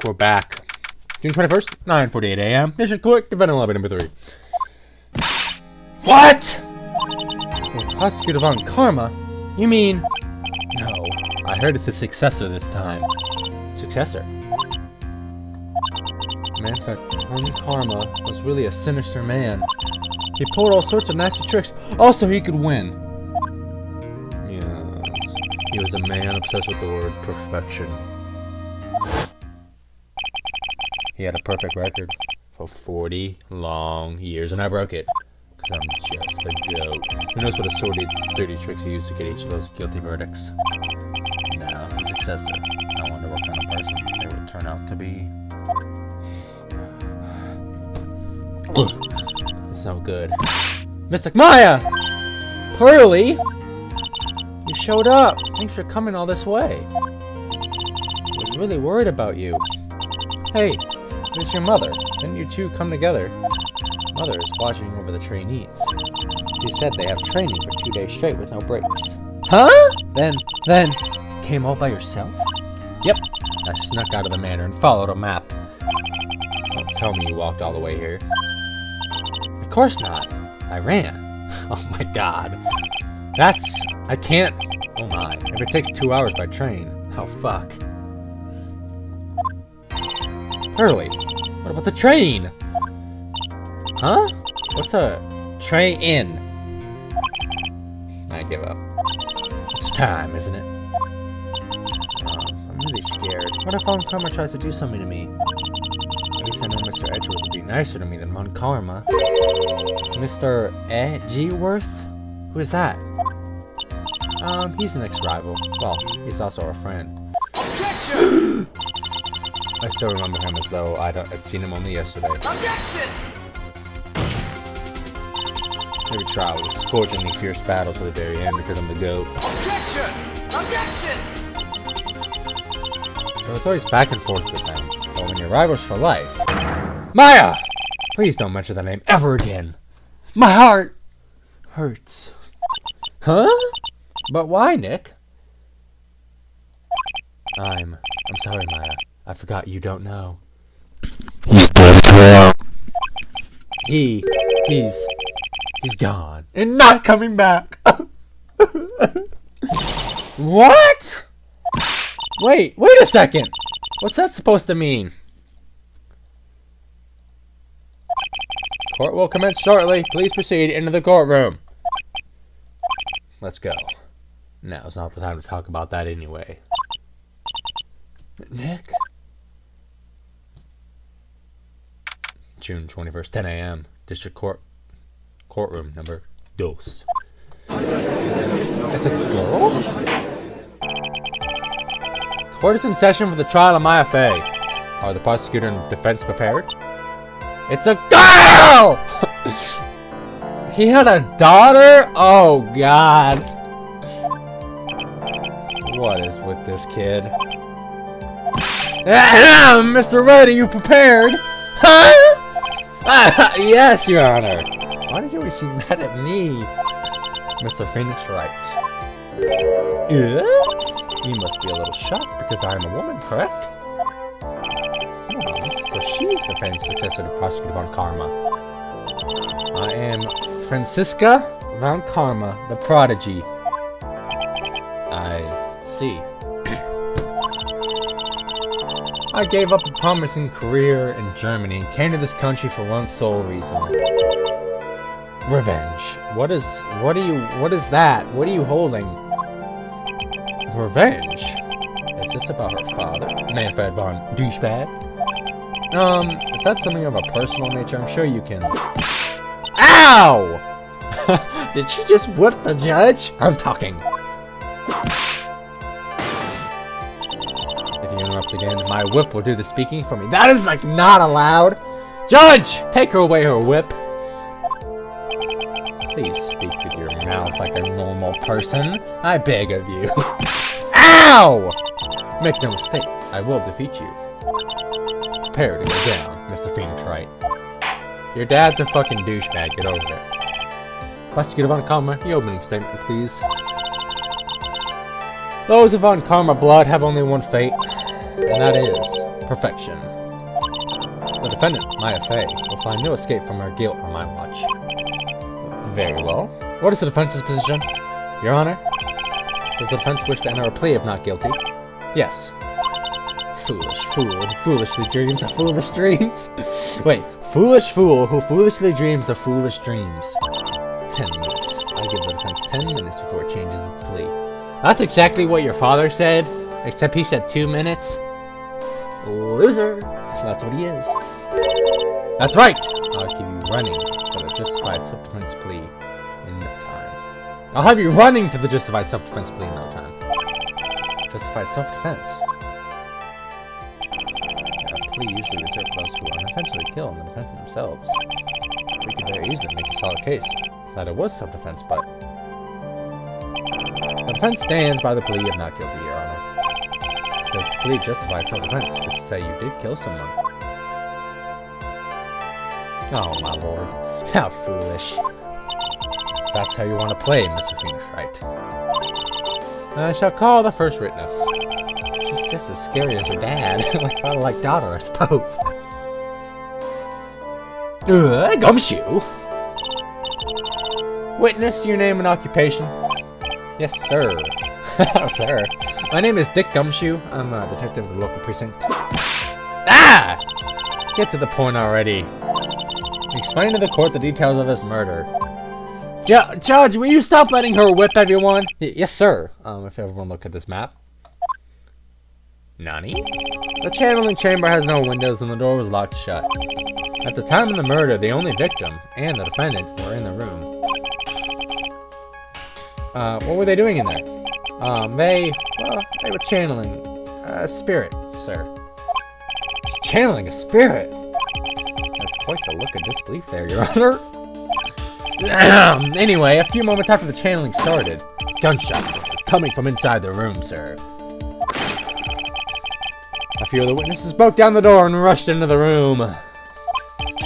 We're back. June 21st, 9:48 a.m. Mission Court, Defendant Lobby number 3. What? With Prosecutor Von Karma? You mean... No, I heard it's his successor this time. Successor? Man, in fact, Von Karma was really a sinister man. He pulled all sorts of nasty tricks, also he could win. Yes, he was a man obsessed with the word perfection. He had a perfect record for 40 long years, and I broke it. Because I'm just a goat. Who knows what assorted dirty tricks he used to get each of those guilty verdicts. Now, his successor. I wonder what kind of person they would turn out to be. It's no good. Mystic Maya! Pearly! You showed up! Thanks for coming all this way. I was really worried about you. Hey, where's your mother? Didn't you two come together? Mother is watching over the trainees. She said they have training for 2 days straight with no breaks. Huh? Then, came all by yourself? Yep. I snuck out of the manor and followed a map. Don't tell me you walked all the way here. Of course not. I ran. Oh my god. I can't. Oh my. If it takes 2 hours by train. Oh fuck. Hurley, what about the train? Huh? What's a train? I give up. It's time, isn't it? I'm really scared. What if Von Karma tries to do something to me? At least I know Mr. Edgeworth would be nicer to me than Von Karma. Mr. Edgeworth? Who is that? He's an ex-rival. Well, he's also our friend. Objection! I still remember him as though I'd seen him only yesterday. Objection! Every trial was a scorchingly fierce battle to the very end because I'm the GOAT. Objection! Objection! There was always back and forth with them, but when you're rivals for life... Maya! Please don't mention that name ever again. My heart hurts. Huh? But why, Nick? I'm sorry, Maya. I forgot you don't know. He's dead. He's gone. And not coming back. What? Wait a second. What's that supposed to mean? Court will commence shortly. Please proceed into the courtroom. Let's go. Now's not the time to talk about that anyway. Nick? June 21st, 10 a.m. District Courtroom number 2. It's a girl? Court is in session for the trial of Maya Fey. Are the prosecutor and defense prepared? It's a girl! He had a daughter? Oh, God. What is with this kid? Mr. Wright, are you prepared? Huh? Yes, Your Honor. Why does he always seem mad at me? Mr. Phoenix Wright. Yes? You must be a little shocked because I am a woman, correct? So she's the famed successor to Prosecutor Von Karma. I am Franziska Von Karma, the prodigy. I see. I gave up a promising career in Germany and came to this country for one sole reason. Revenge. What is that? What are you holding? Revenge? Is this about her father? Manfred von Douchebag? If that's something of a personal nature, I'm sure you can... Ow! Did she just whip the judge? I'm talking. If you interrupt again, my whip will do the speaking for me. That is, like, not allowed! Judge! Take her away, her whip! Please speak with your mouth like a normal person. I beg of you. Ow! Make no mistake, I will defeat you. Prepare to go down, Mr. Phoenix Wright. Your dad's a fucking douchebag, get over it. Prosecutor Von Karma, your opening statement, please. Those of Von Karma blood have only one fate, and that is Perfection. The defendant, Maya Fey, will find no escape from her guilt on my watch. Very well. What is the defense's position? Your Honor? Does the defense wish to enter a plea of not guilty? Yes. Foolish fool who foolishly dreams of foolish dreams. Wait, foolish fool who foolishly dreams of foolish dreams. 10 minutes. I give the defense 10 minutes before it changes its plea. That's exactly what your father said, except he said 2 minutes. Loser. That's what he is. That's right. I'll keep you running for the justified self-defense plea in no time. I'll have you running for the justified self-defense plea in no time. Justified self-defense. A plea usually reserved for those who unintentionally kill in the defense of themselves. We could very easily make a solid case that it was self-defense, but the defense stands by the plea of not guilty, Your Honor. Because the plea justified self-defense is to say you did kill someone. Oh my lord, how foolish. That's how you want to play, Mr. Phoenix Wright. I shall call the first witness. She's just as scary as her dad. Like father, like daughter, I suppose. Gumshoe! Witness, your name and occupation? Yes, sir. Oh, sir. My name is Dick Gumshoe. I'm a detective of the local precinct. Ah! Get to the point already. Explain to the court the details of this murder. Judge, will you stop letting her whip everyone? Yes, sir. If everyone look at this map. Nani? The channeling chamber has no windows and the door was locked shut. At the time of the murder, the only victim and the defendant were in the room. What were they doing in there? They were channeling a spirit, sir. Channeling a spirit? That's quite the look of disbelief there, Your Honor. Anyway, a few moments after the channeling started, gunshots were coming from inside the room, sir. A few of the witnesses broke down the door and rushed into the room. And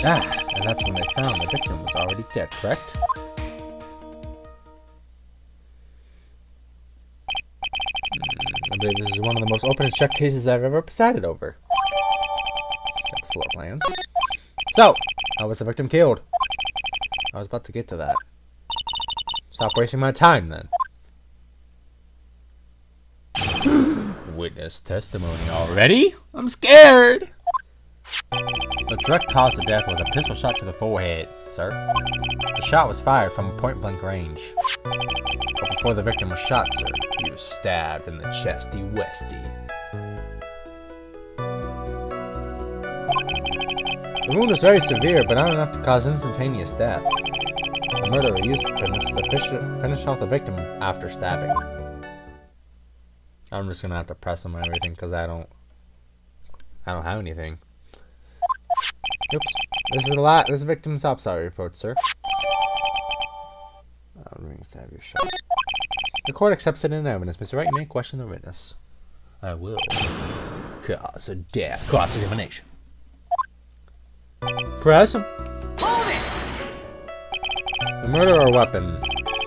that's when they found the victim was already dead, correct? I believe this is one of the most open and shut cases I've ever presided over. Got the floor plans. So, how was the victim killed? I was about to get to that. Stop wasting my time, then. Witness testimony already? I'm scared! The direct cause of death was a pistol shot to the forehead, sir. The shot was fired from point-blank range. But before the victim was shot, sir, he was stabbed in the chesty-westy. The wound was very severe, but not enough to cause instantaneous death. The murderer used the finish to finish off the victim after stabbing. I'm just gonna have to press him on everything because I don't have anything. Oops. This is the victim's sorry report, sir. Stab your shot. The court accepts it in evidence. Mr. Wright, you may question the witness. I will. Cause of death. Cross-examination. Press him. The murder or weapon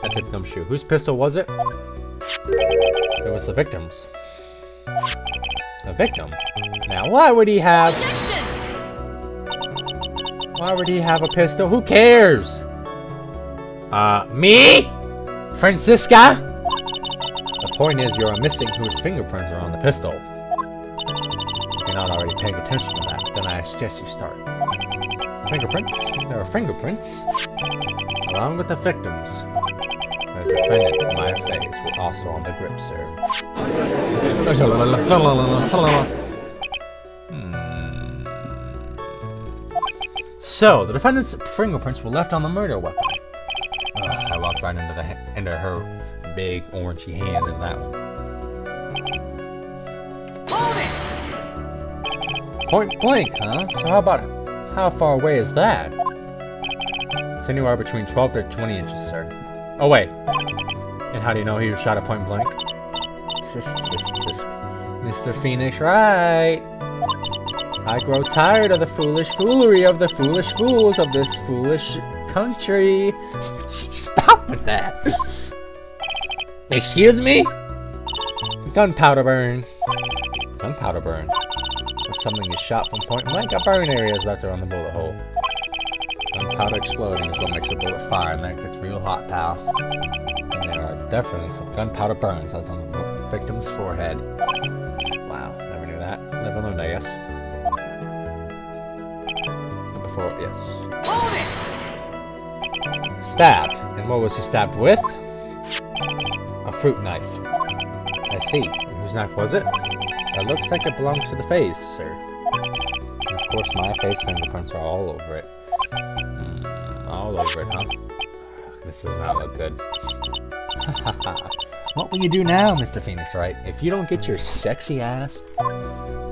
at the victim's shoe. Whose pistol was it? It was the victim's. The victim? Now, why would he have... Why would he have a pistol? Who cares? Me? Francisca? The point is, you're missing whose fingerprints are on the pistol. If you're not already paying attention to that, then I suggest you start. Fingerprints? There are fingerprints. Along with the victims. The defendant and my face were also on the grip, sir. So, the defendant's fingerprints were left on the murder weapon. I walked right into her big orangey hands into that one. Point blank, huh? So how about it? How far away is that? It's anywhere between 12 to 20 inches, sir. Oh, wait. And how do you know he was shot at point blank? Just Mr. Phoenix Wright. I grow tired of the foolish foolery of the foolish fools of this foolish country. Stop with that. Excuse me? Gunpowder burn. Gunpowder burn. When something is shot from point blank, a burn area is left around the bullet hole. Gunpowder exploding is what makes a bullet fire, and that gets real hot, pal. And there are definitely some gunpowder burns left on the victim's forehead. Wow, never knew that. Never learned, I guess. But before, yes. Hold it! Stabbed. And what was he stabbed with? A fruit knife. I see. Whose knife was it? It looks like it belongs to the face, sir. And of course, my face fingerprints are all over it. All over it, huh? This does not look good. What will you do now, Mr. Phoenix Wright, if you don't get your sexy ass? Hold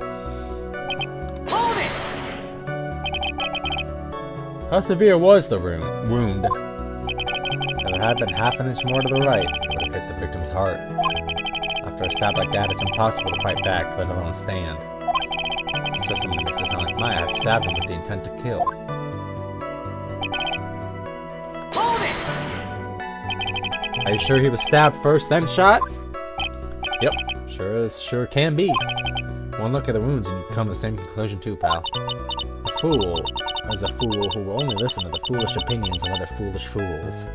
it! How severe was the wound? If it had been half an inch more to the right, it would have hit the victim's heart. After a stab like that, it's impossible to fight back, let alone stand. The system makes it sound like Maya had stabbed him with the intent to kill. Hold it! Are you sure he was stabbed first, then shot? Yep, sure can be. One look at the wounds and you come to the same conclusion too, pal. A fool is a fool who will only listen to the foolish opinions of other foolish fools.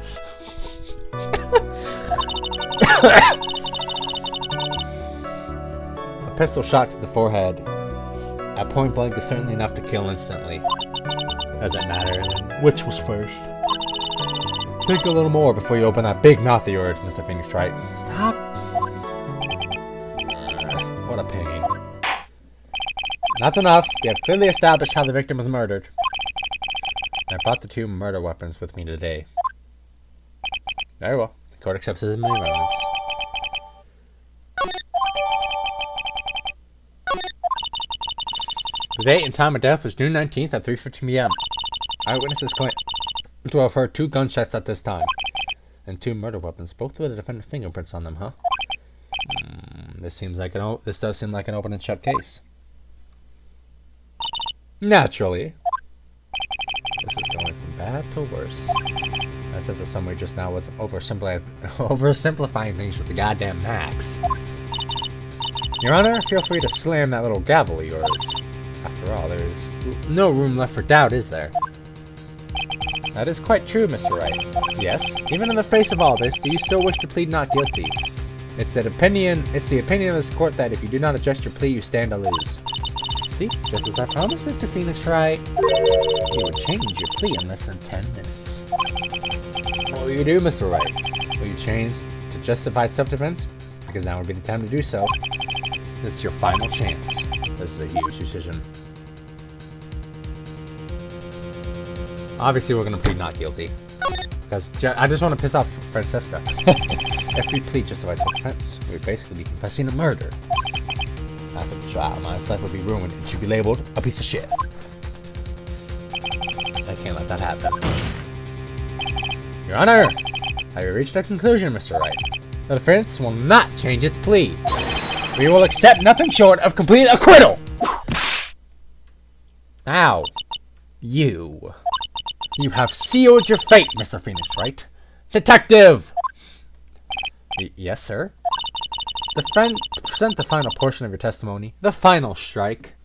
A pistol shot to the forehead at point blank is certainly enough to kill instantly. Doesn't matter which was first. Think a little more before you open that big mouth of yours, Mr. Phoenix Wright. Stop. What a pain. That's enough. We have clearly established how the victim was murdered. I brought the 2 murder weapons with me today. Very well. The court accepts his evidence. The date and time of death was June 19th at 3:15 p.m. Eyewitnesses claim to have heard 2 gunshots at this time. And 2 murder weapons, both with the defendant's fingerprints on them, huh? This does seem like an open and shut case. Naturally. This is going from bad to worse. As if the summary just now was oversimplifying things to the goddamn max. Your Honor, feel free to slam that little gavel of yours. After all, there's no room left for doubt, is there? That is quite true, Mr. Wright. Yes, even in the face of all this, do you still wish to plead not guilty? It's the opinion of this court that if you do not adjust your plea, you stand to lose. See, just as I promised, Mr. Phoenix Wright, you would change your plea in less than 10 minutes. What will you do, Mr. Wright? Will you change to justified self-defense? Because now would be the time to do so. This is your final chance. This is a huge decision. Obviously, we're going to plead not guilty. Because I just want to piss off Francesca. If we plead justified self-defense, we would basically be confessing a murder. After the trial, my life would be ruined and should be labeled a piece of shit. I can't let that happen. Your Honor, have you reached a conclusion, Mr. Wright? The defense will not change its plea. We will accept nothing short of complete acquittal! Ow. You have sealed your fate, Mr. Phoenix Wright. Detective! Yes, sir? Present the final portion of your testimony. The final strike.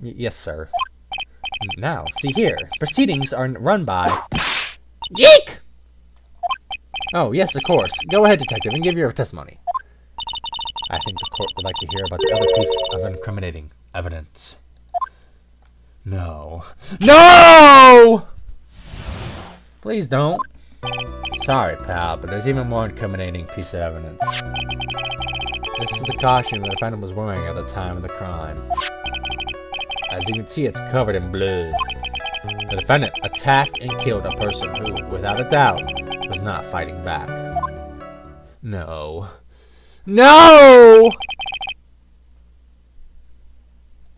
Yes, sir. Now, see here. Proceedings are run by... Yeek! Oh, yes, of course. Go ahead, detective, and give your testimony. I think the court would like to hear about the other piece of incriminating evidence. No. No! Please don't. Sorry, pal, but there's even more incriminating piece of evidence. This is the costume the defendant was wearing at the time of the crime. As you can see, it's covered in blood. The defendant attacked and killed a person who, without a doubt, was not fighting back. No. No!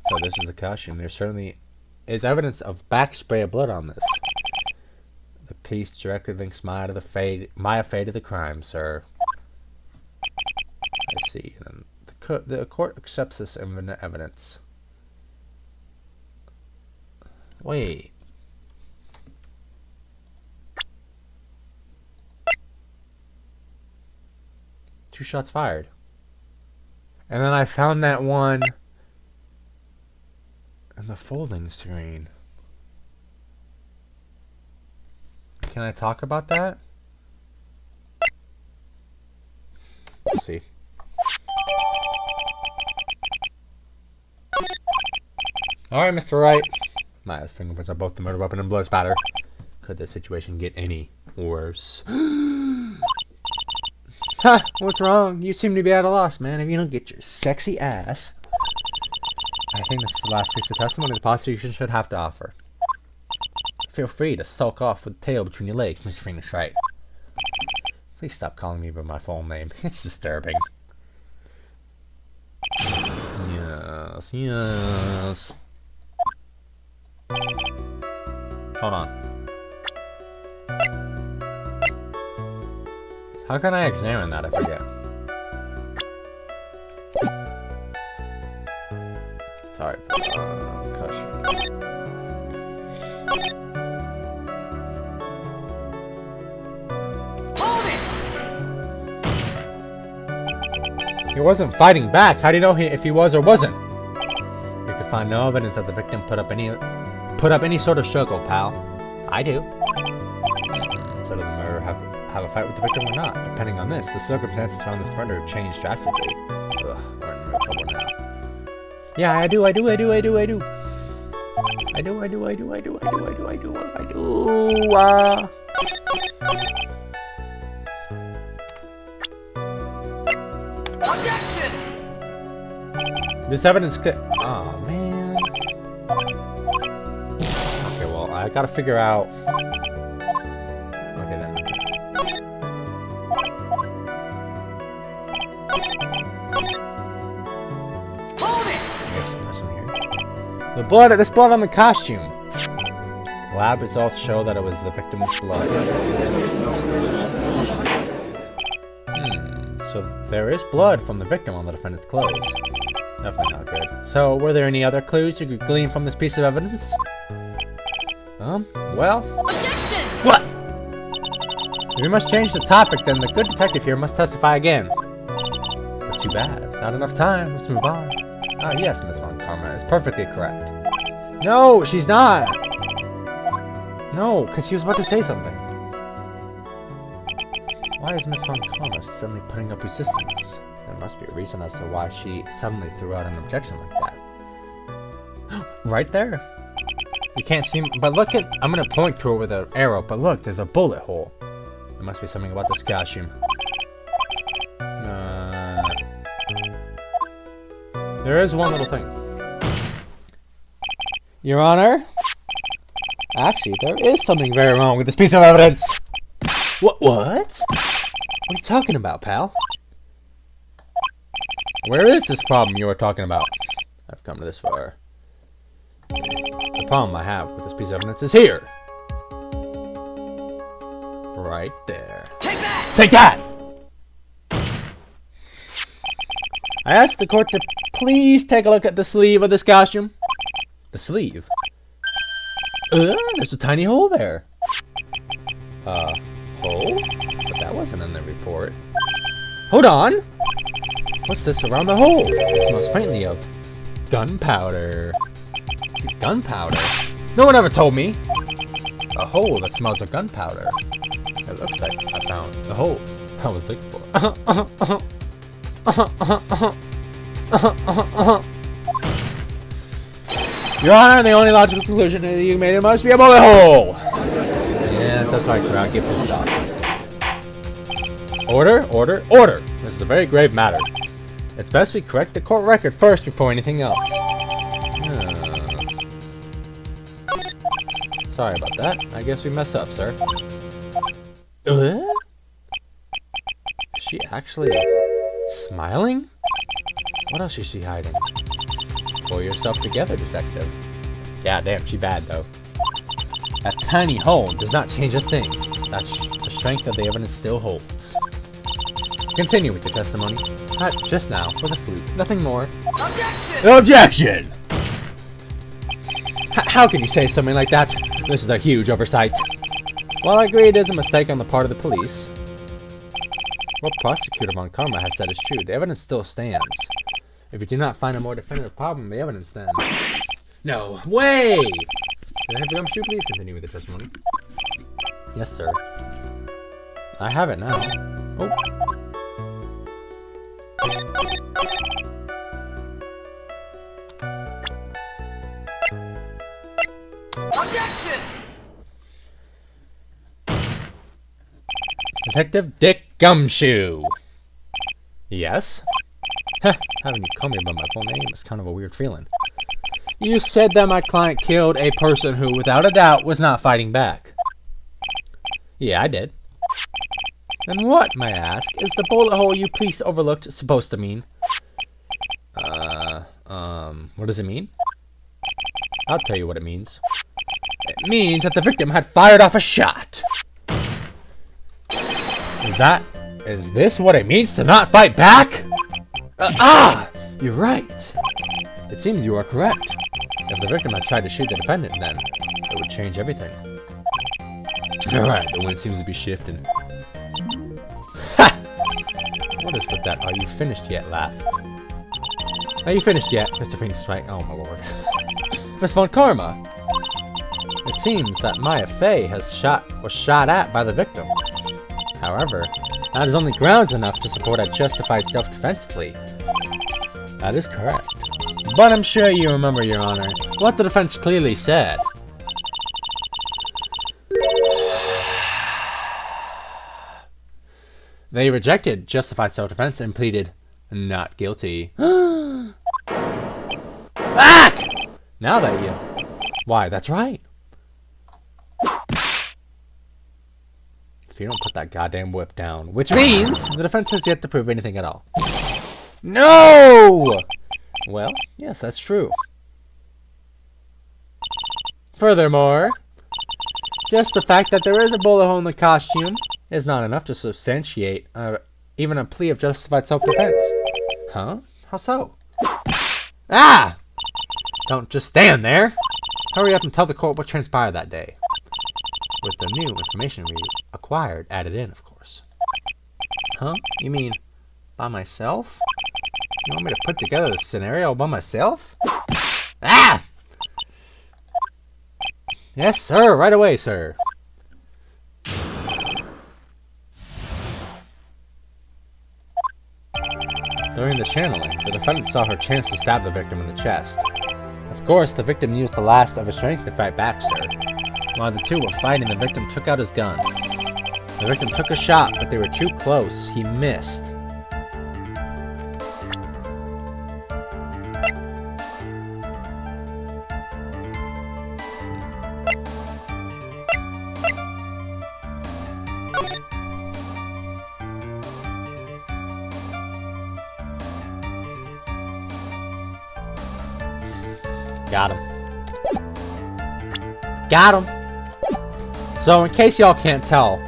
So this is the costume. There certainly is evidence of back spray of blood on this. The piece directly links Maya Fey to the crime, sir. I see. And then the court accepts this evidence. Wait. Two shots fired. And then I found that one in the folding screen. Can I talk about that? Let's see. Alright, Mr. Wright. Maya's fingerprints on both the murder weapon and blood spatter. Could the situation get any worse? Ha! What's wrong? You seem to be at a loss, man. If you don't get your sexy ass. I think this is the last piece of testimony the prosecution should have to offer. Feel free to sulk off with the tail between your legs, Mr. Phoenix Wright. Please stop calling me by my full name. It's disturbing. Yes, yes. Hold on. How can I examine that? I forget. Sorry. Caution. He wasn't fighting back. How do you know if he was or wasn't? You could find no evidence that the victim put up any sort of struggle, pal. I do. So did the murderer have a fight with the victim or not? Depending on this, the circumstances around this murder have changed drastically. Ugh, we're in real trouble now. Yeah, I do. Objection! This evidence could... Oh, man. Okay, well, I gotta figure out... Okay, then. Hold it! There's blood on the costume. Lab results show that it was the victim's blood. So there is blood from the victim on the defendant's clothes. Definitely not good. So, were there any other clues you could glean from this piece of evidence? Well... Objection! What? If we must change the topic, then the good detective here must testify again. But too bad. Not enough time. Let's move on. Ah, yes, Miss Von Karma is perfectly correct. No, she's not! No, because he was about to say something. Why is Miss Von Karma suddenly putting up resistance? There must be a reason as to why she suddenly threw out an objection like that. Right there. You can't see, but look at, I'm gonna point to it with an arrow, but look, there's a bullet hole. There must be something about this costume. There is one little thing. Your Honor? Actually, there is something very wrong with this piece of evidence. What? What are you talking about, pal? Where is this problem you were talking about? I've come to this far. The problem I have with this piece of evidence is here. Right there. Take that! Take that! I asked the court to please take a look at the sleeve of this costume. The sleeve? There's a tiny hole there. Hole? But that wasn't in the report. Hold on! What's this around the hole? It smells faintly of gunpowder. Gunpowder? No one ever told me! A hole that smells of gunpowder. It looks like I found the hole I was looking for. Your Honor, the only logical conclusion that you made must be a bullet hole! Yes, that's right, crowd. Get pissed off. Order, order, order! This is a very grave matter. It's best we correct the court record first before anything else. Yes. Sorry about that. I guess we messed up, sir. Is she actually smiling? What else is she hiding? Pull yourself together, detective. Yeah, damn, she bad, though. A tiny hole does not change a thing. That's the strength of the evidence still holds. Continue with your testimony. That just now was a fluke. Nothing more. Objection! Objection! How can you say something like that? This is a huge oversight. While I agree it is a mistake on the part of the police, what Prosecutor Von Karma has said is true. The evidence still stands. If you do not find a more definitive problem in the evidence, then... No way! Can I have your gumshoe, please continue with the testimony? Yes, sir. I have it now. Oh. Objection! Detective Dick Gumshoe. Yes? Heh, having you call me by my full name is kind of a weird feeling. You said that my client killed a person who, without a doubt, was not fighting back. Yeah, I did. And what, may I ask, is the bullet hole you police overlooked supposed to mean? What does it mean? I'll tell you what it means. It means that the victim had fired off a shot. Is this what it means to not fight back? You're right. It seems you are correct. If the victim had tried to shoot the defendant, then it would change everything. Alright, the wind seems to be shifting. Ha! What is with that "are you finished yet" laugh? Are you finished yet, Mr. Phoenix Wright? Oh my lord. Miss Von Karma! It seems that Maya Fey was shot at by the victim. However, that is only grounds enough to support a justified self-defense plea. That is correct. But I'm sure you remember, Your Honor, what the defense clearly said. They rejected justified self-defense and pleaded not guilty. Ah! Now that you... Why, that's right. If you don't put that goddamn whip down. Which means the defense has yet to prove anything at all. No! Well, yes, that's true. Furthermore, just the fact that there is a bullet hole in the costume is not enough to substantiate even a plea of justified self-defense. Huh? How so? Ah! Don't just stand there! Hurry up and tell the court what transpired that day. With the new information we acquired added in, of course. Huh? You mean by myself? You want me to put together the scenario by myself? Ah! Yes, sir. Right away, sir. During the channeling, the defendant saw her chance to stab the victim in the chest. Of course, the victim used the last of his strength to fight back, sir. While the two were fighting, the victim took out his gun. The victim took a shot, but they were too close. He missed. Got him. Got him. So in case y'all can't tell,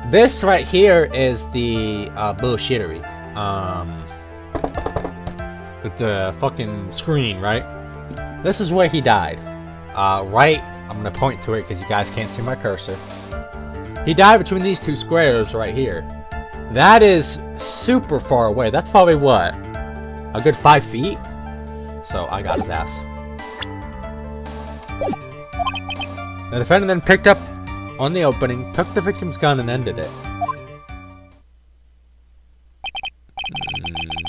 this right here is the bullshittery. With the fucking screen, right? This is where he died. Right, I'm gonna point to it because you guys can't see my cursor. He died between these two squares right here. That is super far away. That's probably what? A good 5 feet? So I got his ass. The defendant then picked up on the opening, took the victim's gun, and ended it.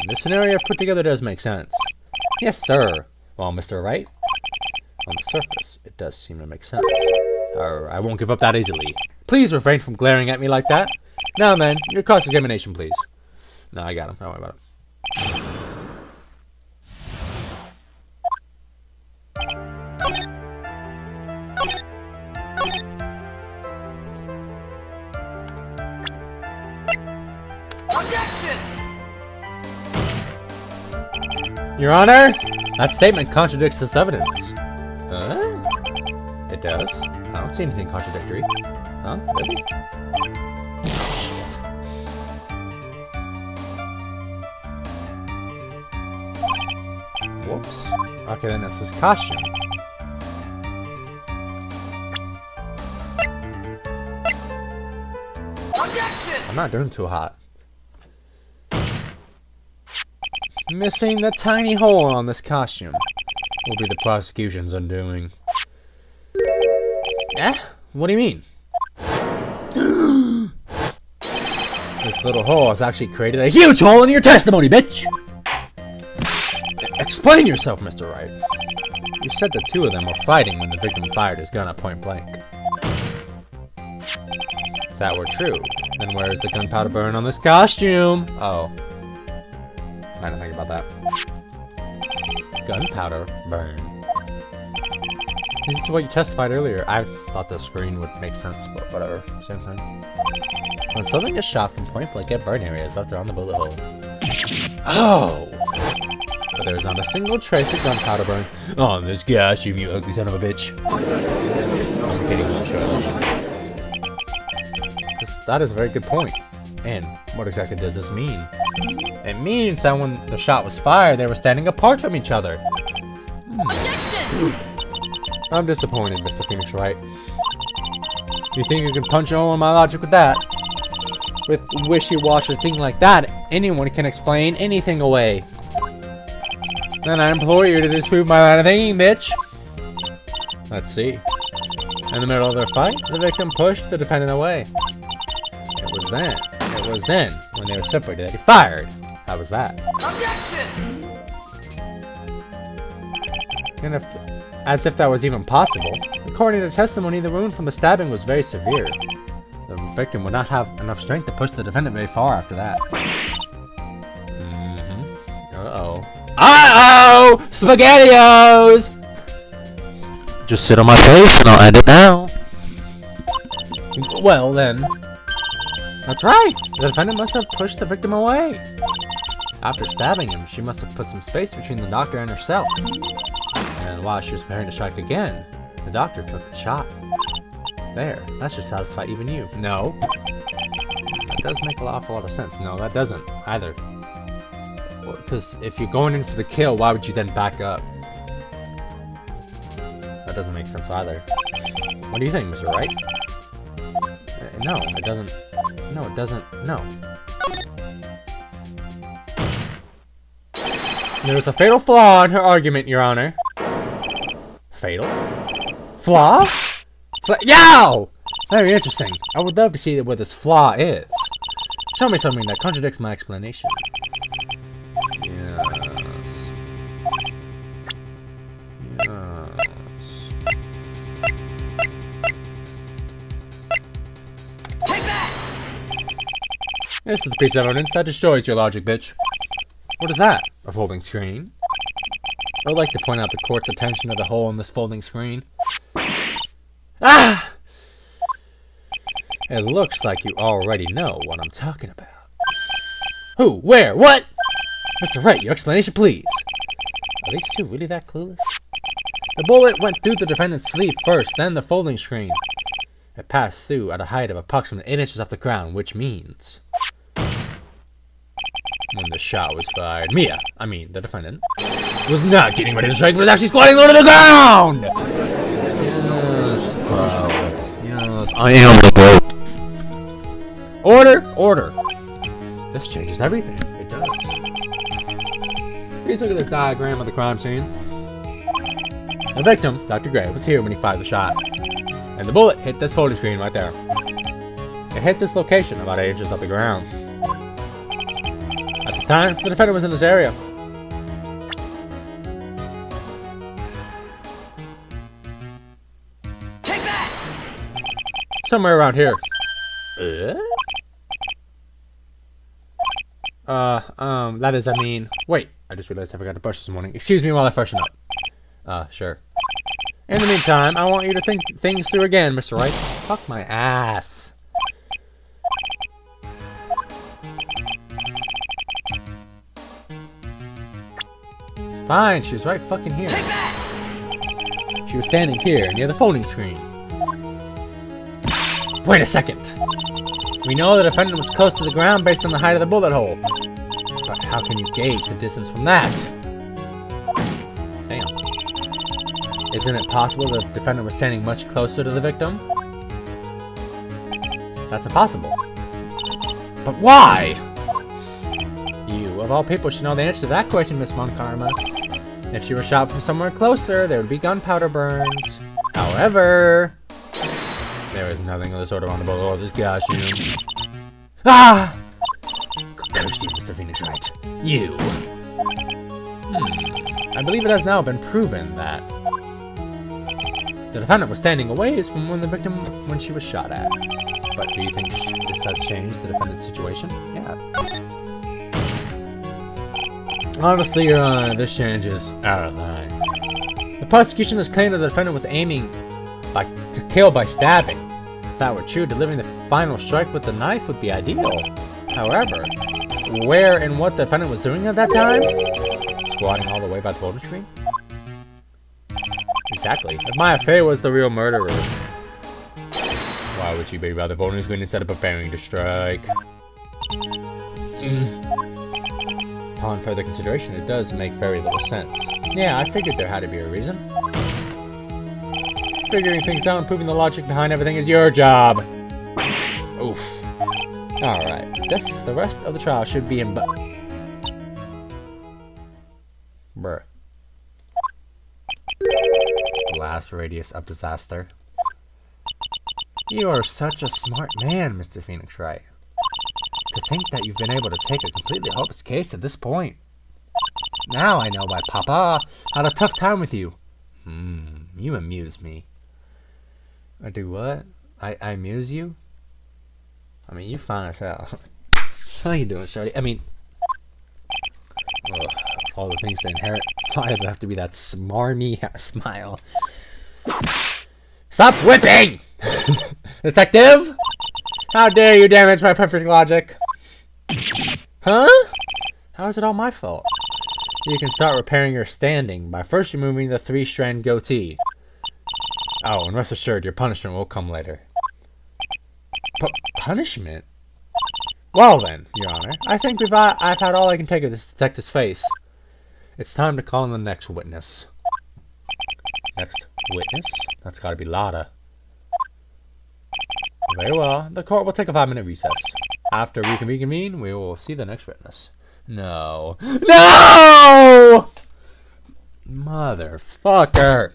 This scenario I've put together does make sense. Yes, sir. Well, Mr. Wright, on the surface, it does seem to make sense. I won't give up that easily. Please refrain from glaring at me like that. Now then, your cross-examination, please. No, I got him. Don't worry about it. Your Honor, that statement contradicts this evidence. It does? I don't see anything contradictory. Huh? Really? Whoops. Okay, then that's his costume. I'm not doing too hot. Missing the tiny hole on this costume will be the prosecution's undoing. Eh? What do you mean? This little hole has actually created a huge hole in your testimony, bitch! Explain yourself, Mr. Wright. You said the two of them were fighting when the victim fired his gun at point blank. If that were true, then where is the gunpowder burn on this costume? Oh. I didn't think about that. Gunpowder burn. This is what you testified earlier. I thought the screen would make sense, but whatever. Same thing. When something is shot from point blank at burn areas left around the bullet hole. Oh! But there's not a single trace of gunpowder burn on this costume, you ugly son of a bitch. I'm kidding, I'm sure. That is a very good point. And what exactly does this mean? It means that when the shot was fired, they were standing apart from each other. Objection! I'm disappointed, Mr. Phoenix Wright. You think you can punch a hole in my logic with that? With wishy-washy thing like that, anyone can explain anything away. Then I implore you to disprove my line of thinking, bitch! Let's see. In the middle of their fight, the victim pushed the defendant away. It was then, when they were separated, that he fired. How was that? Objection! And as if that was even possible, according to testimony, the wound from the stabbing was very severe. The victim would not have enough strength to push the defendant very far after that. Uh-oh. Uh-oh! SpaghettiOs! Just sit on my face and I'll end it now. Well, then. That's right! The defendant must have pushed the victim away. After stabbing him, she must have put some space between the doctor and herself. And while she was preparing to strike again, the doctor took the shot. There, that should satisfy even you. No. That does make an awful lot of sense. No, that doesn't either. Because if you're going in for the kill, why would you then back up? That doesn't make sense either. What do you think, Mr. Wright? No, it doesn't. No, it doesn't. No. There's a fatal flaw in her argument, Your Honor. Fatal? Flaw? Yow! Very interesting. I would love to see what this flaw is. Show me something that contradicts my explanation. Yes. Take that! This is the piece of evidence that destroys your logic, bitch. What is that? A folding screen? I would like to point out the court's attention to the hole in this folding screen. Ah! It looks like you already know what I'm talking about. Who? Where? What? Mr. Wright, your explanation, please. Are these two really that clueless? The bullet went through the defendant's sleeve first, then the folding screen. It passed through at a height of approximately 8 inches off the ground, which means... when the shot was fired, Mia, I mean the defendant, was not getting ready to strike, but was actually squatting low to the ground! Yes, bro. Yes, I am the goat. Order! Order! This changes everything. It does. Please look at this diagram of the crime scene. The victim, Dr. Gray, was here when he fired the shot. And the bullet hit this folding screen right there. It hit this location about 8 inches off the ground. At the time, the defendant was in this area. Take that! Somewhere around here. That is, I mean... Wait, I just realized I forgot to brush this morning. Excuse me while I freshen up. Sure. In the meantime, I want you to think things through again, Mr. Wright. Fuck my ass. Fine, she was right fucking here. Take that! She was standing here, near the folding screen. Wait a second! We know the defendant was close to the ground based on the height of the bullet hole. But how can you gauge the distance from that? Damn. Isn't it possible the defendant was standing much closer to the victim? That's impossible. But why? You, of all people should know the answer to that question, Miss Monkarma. If she were shot from somewhere closer, there would be gunpowder burns. However, there is nothing of the sort on the below of this costume. Ah! Curse you, Mr. Phoenix Wright. You! I believe it has now been proven that the defendant was standing a ways from when she was shot at. But do you think this has changed the defendant's situation? Yeah. Honestly, Your Honor, this changes out of line. The prosecution has claimed that the defendant was aiming to kill by stabbing. If that were true, delivering the final strike with the knife would be ideal. However, where and what the defendant was doing at that time? Squatting all the way by the voting screen? Exactly. If Maya Fey was the real murderer, why would she be by the voting screen instead of preparing to strike? Upon further consideration, it does make very little sense. Yeah, I figured there had to be a reason. Figuring things out and proving the logic behind everything is your job. Oof. Alright, guess the rest of the trial should be in Bruh. Last radius of disaster. You are such a smart man, Mr. Phoenix Wright. To think that you've been able to take a completely hopeless case at this point. Now I know why Papa had a tough time with you. You amuse me. I do what? I amuse you? I mean, you fine as hell. How you doing, shorty? I mean, all the things to inherit. Why does it have to be that smarmy smile? Stop whipping! Detective? How dare you damage my perfect logic? Huh? How is it all my fault? You can start repairing your standing by first removing the 3-strand goatee. Oh, and rest assured, your punishment will come later. Punishment? Well then, Your Honor, I think I've had all I can take of this detective's face. It's time to call in the next witness. Next witness? That's gotta be Lada. Very well, the court will take a 5-minute recess. After we can reconvene, we will see the next witness. No! No! Motherfucker!